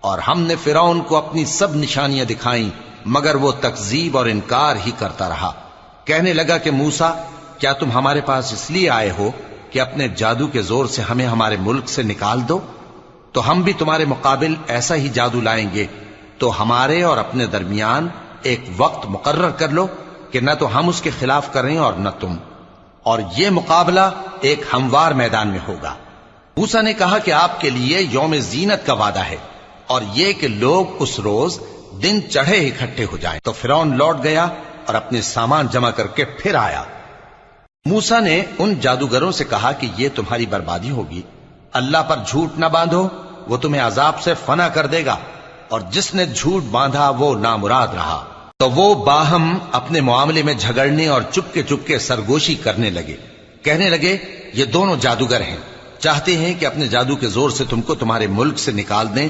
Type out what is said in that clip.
اور ہم نے فرعون کو اپنی سب نشانیاں دکھائیں مگر وہ تکذیب اور انکار ہی کرتا رہا۔ کہنے لگا کہ موسیٰ، کیا تم ہمارے پاس اس لیے آئے ہو کہ اپنے جادو کے زور سے ہمیں ہمارے ملک سے نکال دو؟ تو ہم بھی تمہارے مقابل ایسا ہی جادو لائیں گے، تو ہمارے اور اپنے درمیان ایک وقت مقرر کر لو کہ نہ تو ہم اس کے خلاف کریں اور نہ تم، اور یہ مقابلہ ایک ہموار میدان میں ہوگا۔ موسیٰ نے کہا کہ آپ کے لیے یوم زینت کا وعدہ ہے، اور یہ کہ لوگ اس روز دن چڑھے اکٹھے ہو جائیں۔ تو فرعون لوٹ گیا اور اپنے سامان جمع کر کے پھر آیا۔ موسیٰ نے ان جادوگروں سے کہا کہ یہ تمہاری بربادی ہوگی، اللہ پر جھوٹ نہ باندھو، وہ تمہیں عذاب سے فنا کر دے گا، اور جس نے جھوٹ باندھا وہ نامراد رہا۔ تو وہ باہم اپنے معاملے میں جھگڑنے اور چپکے سرگوشی کرنے لگے۔ کہنے لگے یہ دونوں جادوگر ہیں، چاہتے ہیں کہ اپنے جادو کے زور سے تم کو تمہارے ملک سے نکال دیں